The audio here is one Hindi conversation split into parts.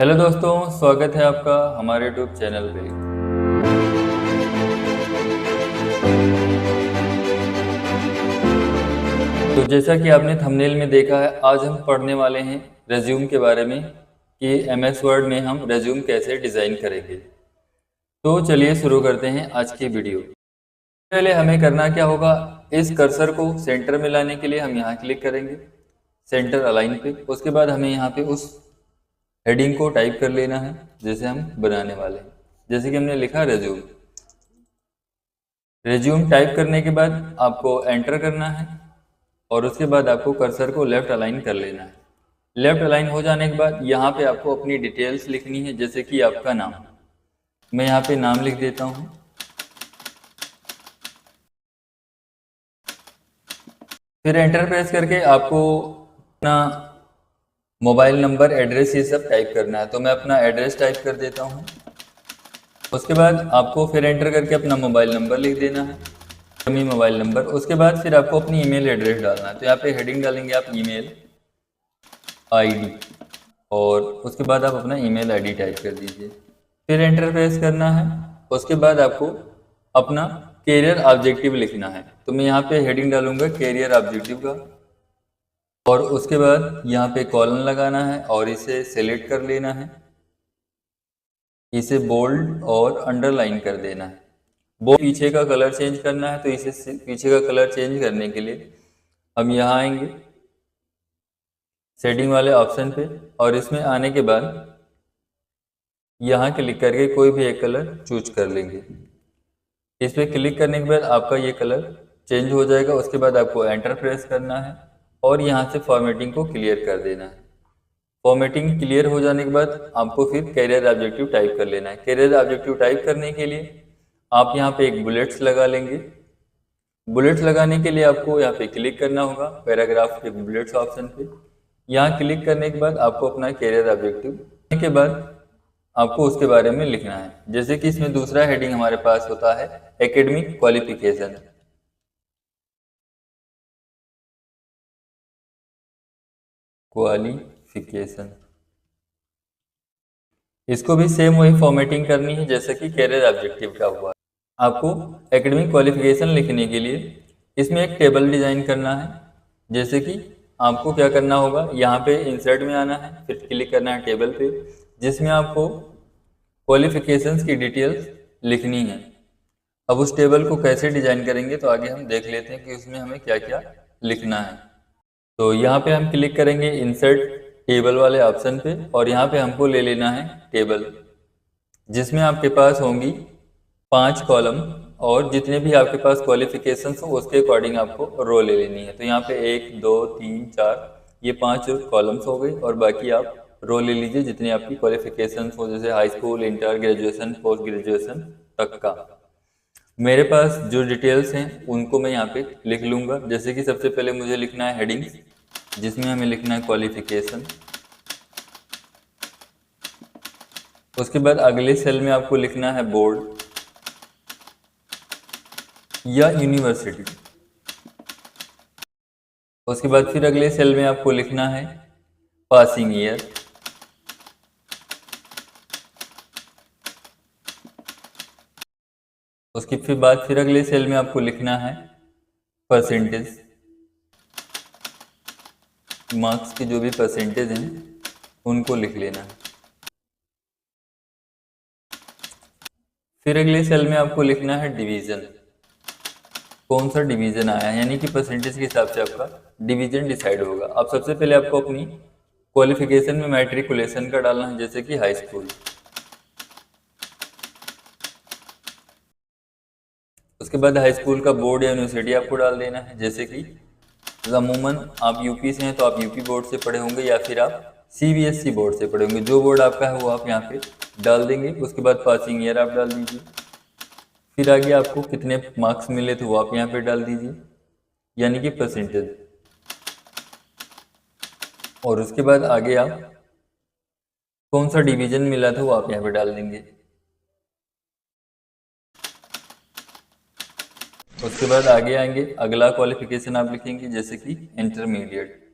हेलो दोस्तों, स्वागत है आपका हमारे यूट्यूब चैनल पे। तो जैसा कि आपने थंबनेल में देखा है, आज हम पढ़ने वाले हैं रेज्यूम के बारे में कि एमएस वर्ड में हम रेज्यूम कैसे डिज़ाइन करेंगे। तो चलिए शुरू करते हैं आज की वीडियो। पहले हमें करना क्या होगा, इस कर्सर को सेंटर में लाने के लिए हम यहाँ क्लिक करेंगे सेंटर अलाइन पे। उसके बाद हमें यहाँ पे उस हेडिंग को टाइप कर लेना है जैसे हम बनाने वाले हैं। जैसे कि हमने लिखा रेज्यूम। रेज्यूम टाइप करने के बाद आपको एंटर करना है और उसके बाद आपको कर्सर को लेफ्ट अलाइन कर लेना है। लेफ्ट अलाइन हो जाने के बाद यहाँ पे आपको अपनी डिटेल्स लिखनी है, जैसे कि आपका नाम। मैं यहाँ पे नाम लिख देता हूँ। फिर एंटर प्रेस करके आपको अपना मोबाइल नंबर, एड्रेस, ये सब टाइप करना है। तो मैं अपना एड्रेस टाइप कर देता हूँ। उसके बाद आपको फिर एंटर करके अपना मोबाइल नंबर लिख देना है, अपनी मोबाइल नंबर। उसके बाद फिर आपको अपनी ईमेल एड्रेस डालना है। तो यहाँ पे हेडिंग डालेंगे आप ईमेल आईडी, और उसके बाद आप अपना ईमेल आईडी टाइप कर दीजिए। फिर एंटर प्रेस करना है। उसके बाद आपको अपना कैरियर ऑब्जेक्टिव लिखना है। तो मैं यहाँ पे हेडिंग डालूंगा कैरियर ऑब्जेक्टिव का, और उसके बाद यहाँ पे कॉलन लगाना है और इसे सेलेक्ट कर लेना है। इसे बोल्ड और अंडरलाइन कर देना है। बोल्ड पीछे का कलर चेंज करना है, तो इसे पीछे का कलर चेंज करने के लिए हम यहाँ आएंगे सेटिंग वाले ऑप्शन पे, और इसमें आने के बाद यहाँ क्लिक करके कोई भी एक कलर चूज कर लेंगे। इस पर क्लिक करने के बाद आपका ये कलर चेंज हो जाएगा। उसके बाद आपको एंटर प्रेस करना है और यहाँ से फॉर्मेटिंग को क्लियर कर देना है। फॉर्मेटिंग क्लियर हो जाने के बाद आपको फिर कैरियर ऑब्जेक्टिव टाइप कर लेना है। कैरियर ऑब्जेक्टिव टाइप करने के लिए आप यहाँ पे एक बुलेट्स लगा लेंगे। बुलेट्स लगाने के लिए आपको यहाँ पे क्लिक करना होगा पैराग्राफ के बुलेट्स ऑप्शन पे। यहाँ क्लिक करने के बाद आपको अपना कैरियर ऑब्जेक्टिव के बाद आपको उसके बारे में लिखना है। जैसे कि इसमें दूसरा हेडिंग हमारे पास होता है एकेडमिक क्वालिफिकेशन। क्वालिफिकेशन इसको भी सेम वही फॉर्मेटिंग करनी है जैसे कि कैरियर ऑब्जेक्टिव का हुआ। आपको एकेडमिक क्वालिफिकेशन लिखने के लिए इसमें एक टेबल डिजाइन करना है। जैसे कि आपको क्या करना होगा, यहाँ पे इंसर्ट में आना है, फिर क्लिक करना है टेबल पे, जिसमें आपको क्वालिफिकेशंस की डिटेल्स लिखनी है। अब उस टेबल को कैसे डिजाइन करेंगे तो आगे हम देख लेते हैं कि उसमें हमें क्या क्या लिखना है। तो यहाँ पे हम क्लिक करेंगे इंसर्ट टेबल वाले ऑप्शन पे, और यहाँ पे हमको ले लेना है टेबल, जिसमें आपके पास होंगी 5 कॉलम, और जितने भी आपके पास क्वालिफिकेशंस हो उसके अकॉर्डिंग आपको रो ले लेनी है। तो यहाँ पे 1 2 3 4 ये 5 कॉलम्स हो गई, और बाकी आप रो ले लीजिए जितनी आपकी क्वालिफिकेशंस हो, जैसे high school, inter, graduation, post graduation तक का। मेरे पास जो डिटेल्स हैं उनको मैं यहाँ पे लिख लूँगा। जैसे कि सबसे पहले मुझे लिखना है हेडिंग्स, जिसमें हमें लिखना है क्वालिफिकेशन। उसके बाद अगले सेल में आपको लिखना है बोर्ड या यूनिवर्सिटी। उसके बाद फिर अगले सेल में आपको लिखना है पासिंग ईयर। उसके फिर अगले सेल में आपको लिखना है परसेंटेज, मार्क्स के जो भी परसेंटेज हैं उनको लिख लेना है। फिर अगले सेल में आपको लिखना है डिवीजन, कौन सा डिवीजन आया है, यानी कि परसेंटेज के हिसाब से आपका डिवीजन डिसाइड होगा। अब सबसे पहले आपको अपनी क्वालिफिकेशन में मैट्रिकुलेशन का डालना है, जैसे कि हाई स्कूल। उसके बाद हाई स्कूल का बोर्ड या यूनिवर्सिटी आपको डाल देना है। जैसे कि अमूमन आप यूपी से हैं तो आप यूपी बोर्ड से पढ़े होंगे, या फिर आप सीबीएसई बोर्ड से पढ़े होंगे। जो बोर्ड आपका है वो आप यहाँ पे डाल देंगे। उसके बाद पासिंग ईयर आप डाल दीजिए। फिर आगे आपको कितने मार्क्स मिले थे वो आप यहाँ पे डाल दीजिए, यानी कि परसेंटेज। और उसके बाद आगे आप कौन सा डिवीजन मिला था वो आप यहाँ पे डाल देंगे। उसके बाद आगे आएंगे, अगला क्वालिफिकेशन आप लिखेंगे जैसे कि इंटरमीडिएट।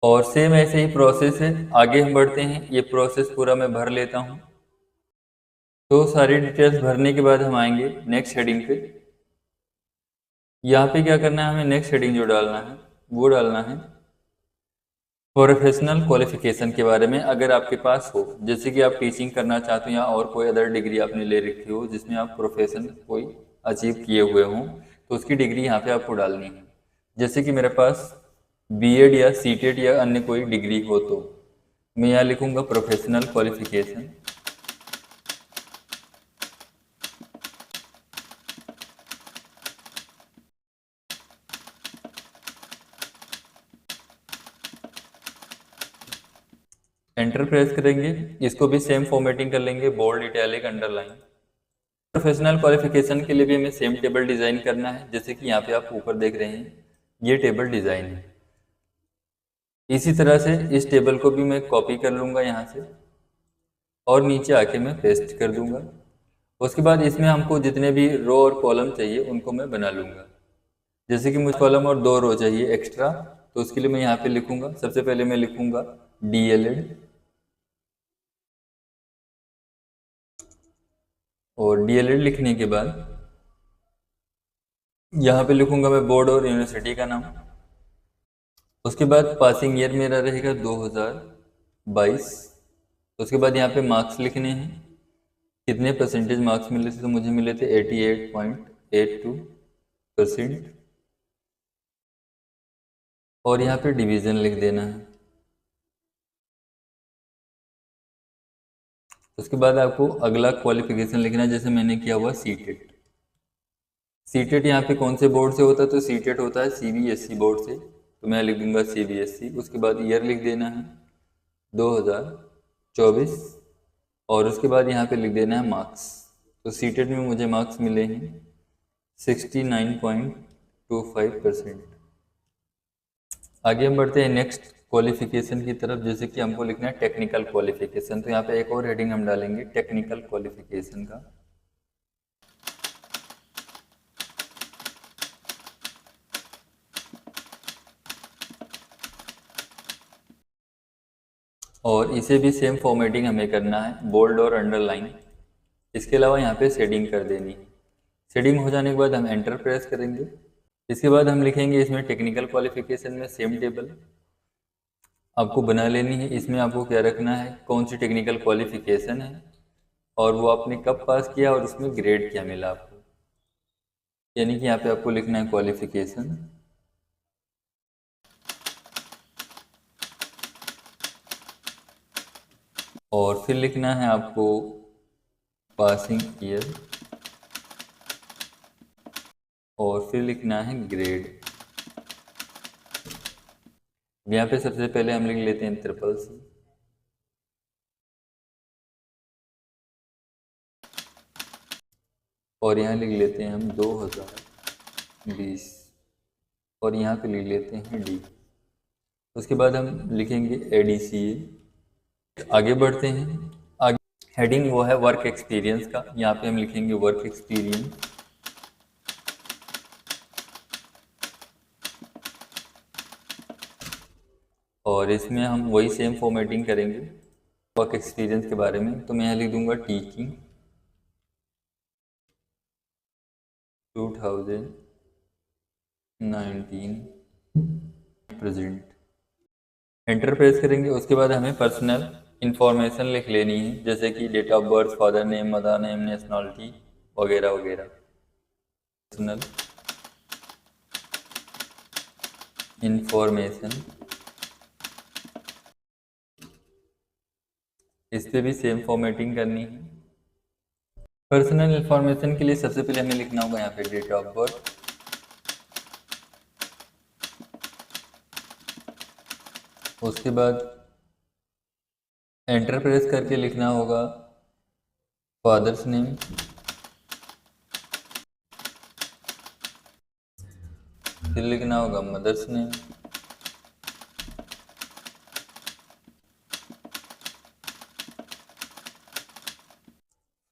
और सेम ऐसे ही प्रोसेस है, आगे हम बढ़ते हैं। ये प्रोसेस पूरा मैं भर लेता हूँ। तो सारी डिटेल्स भरने के बाद हम आएंगे नेक्स्ट हेडिंग पे। यहाँ पे क्या करना है, हमें नेक्स्ट हेडिंग जो डालना है वो डालना है प्रोफेशनल क्वालिफिकेशन के बारे में। अगर आपके पास हो, जैसे कि आप टीचिंग करना चाहते हो या और कोई अदर डिग्री आपने ले रखी हो जिसमें आप प्रोफेशन कोई अचीव किए हुए हों, तो उसकी डिग्री यहाँ पे आपको डालनी है। जैसे कि मेरे पास बीएड या सीटेट या अन्य कोई डिग्री हो तो मैं यहाँ लिखूँगा प्रोफेशनल क्वालिफिकेशन। एंटर प्रेस करेंगे, इसको भी सेम फॉर्मेटिंग कर लेंगे, bold, italic, underline. Professional qualification के लिए भी हमें सेम टेबल डिजाइन करना है, जैसे कि यहाँ पे आप ऊपर देख रहे हैं ये टेबल डिजाइन है। इसी तरह से इस टेबल को भी मैं कॉपी कर लूँगा यहाँ से और नीचे आके मैं पेस्ट कर दूंगा। उसके बाद इसमें हमको जितने भी रो और कॉलम चाहिए उनको मैं बना लूँगा। जैसे कि मुझे कॉलम और 2 रो चाहिए एक्स्ट्रा, तो उसके लिए मैं यहाँ पे लिखूँगा, सबसे पहले मैं लिखूँगा DLED, और DLED लिखने के बाद यहाँ पे लिखूँगा मैं बोर्ड और यूनिवर्सिटी का नाम। उसके बाद पासिंग ईयर मेरा रहेगा 2022। उसके बाद यहाँ पे मार्क्स लिखने हैं, कितने परसेंटेज मार्क्स मिले थे, तो मुझे मिले थे 88.82%। और यहाँ पे डिवीज़न लिख देना है। उसके बाद आपको अगला क्वालिफिकेशन लिखना है, जैसे मैंने किया हुआ सीटेट। सीटेट यहाँ पे कौन से बोर्ड से होता है, तो सीटेट होता है CBSE बोर्ड से, तो मैं लिख दूंगा CBSE। उसके बाद ईयर लिख देना है 2024, और उसके बाद यहाँ पे लिख देना है मार्क्स। तो सीटेट में मुझे मार्क्स मिले हैं 69.25%। आगे हम बढ़ते हैं नेक्स्ट क्वालिफिकेशन की तरफ, जैसे कि हमको लिखना है टेक्निकल क्वालिफिकेशन। तो यहाँ पे एक और हेडिंग हम डालेंगे टेक्निकल क्वालिफिकेशन का। और इसे भी सेम फॉर्मेटिंग हमें करना है, बोल्ड और अंडरलाइन। इसके अलावा यहाँ पे शेडिंग कर देनी है। शेडिंग हो जाने के बाद हम एंटर प्रेस करेंगे। इसके बाद हम लिखेंगे इसमें टेक्निकल क्वालिफिकेशन में सेम टेबल आपको बना लेनी है। इसमें आपको क्या रखना है, कौन सी टेक्निकल क्वालिफिकेशन है और वो आपने कब पास किया और उसमें ग्रेड क्या मिला आपको, यानी कि यहाँ पे आपको लिखना है क्वालिफिकेशन। और फिर लिखना है आपको पासिंग ईयर, और फिर लिखना है ग्रेड। यहाँ पे सबसे पहले हम लिख लेते हैं CCC, और यहाँ लिख लेते हैं हम 2020, और यहाँ पे लिख लेते हैं D। उसके बाद हम लिखेंगे ADCA। आगे बढ़ते हैं, आगे हेडिंग वो है वर्क एक्सपीरियंस का। यहाँ पे हम लिखेंगे वर्क एक्सपीरियंस। और इसमें हम वही सेम फॉर्मेटिंग करेंगे वर्क एक्सपीरियंस के बारे में। तो मैं यहाँ लिख दूंगा टीचिंग 2019 प्रेजेंट। एंटर प्रेस करेंगे। उसके बाद हमें पर्सनल इंफॉर्मेशन लिख लेनी है, जैसे कि date of birth, father name, mother name, nationality वगैरह वगैरह। पर्सनल इंफॉर्मेशन, इस पे भी सेम फॉर्मेटिंग करनी है। पर्सनल इंफॉर्मेशन के लिए सबसे पहले हमें लिखना होगा यहाँ पे डेट ऑफ बर्थ, उसके बाद एंटर प्रेस करके लिखना होगा फादर्स नेम, फिर लिखना होगा मदर्स नेम,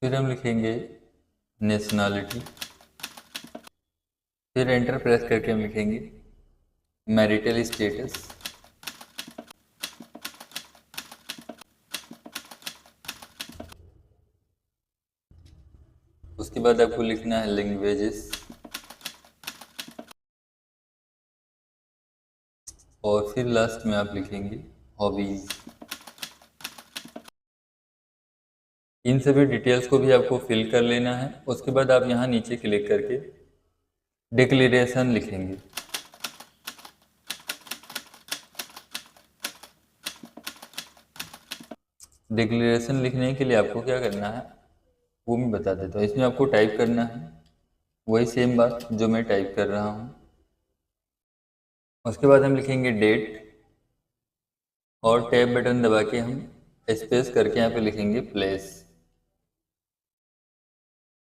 फिर हम लिखेंगे नेशनलिटी, फिर एंटर प्रेस करके हम लिखेंगे मैरिटल स्टेटस, उसके बाद आपको लिखना है लैंग्वेजेस, और फिर लास्ट में आप लिखेंगे हॉबीज। इन सभी डिटेल्स को भी आपको फिल कर लेना है। उसके बाद आप यहाँ नीचे क्लिक करके डिक्लेरेशन लिखेंगे। डिक्लेरेशन लिखने के लिए आपको क्या करना है वो मैं बता देता हूँ। इसमें आपको टाइप करना है वही सेम बात जो मैं टाइप कर रहा हूँ। उसके बाद हम लिखेंगे डेट, और टैब बटन दबा के हम स्पेस करके यहाँ पे लिखेंगे प्लेस।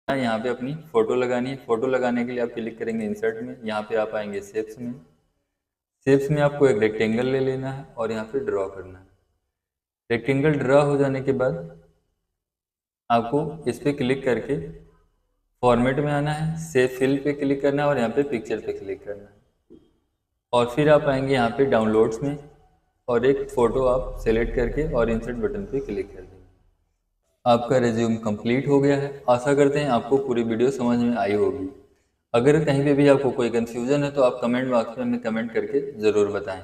यहाँ पे अपनी फ़ोटो लगानी है। फ़ोटो लगाने के लिए आप क्लिक करेंगे इंसर्ट में, यहाँ पे आप आएंगे शेप्स में। शेप्स में आपको एक रेक्टेंगल ले लेना है और यहाँ पे ड्रॉ करना है। रेक्टेंगल ड्रॉ हो जाने के बाद आपको इस पर क्लिक करके फॉर्मेट में आना है, सेव फिल पे क्लिक करना है और यहाँ पे पिक्चर पे क्लिक करना है। और फिर आप आएंगे यहाँ पे डाउनलोड्स में और एक फ़ोटो आप सेलेक्ट करके और इंसर्ट बटन पे क्लिक कर देंगे। आपका रिज्यूम कंप्लीट हो गया है। आशा करते हैं आपको पूरी वीडियो समझ में आई होगी। अगर कहीं पे भी आपको कोई कन्फ्यूज़न है तो आप कमेंट बॉक्स में हमें कमेंट करके ज़रूर बताएं।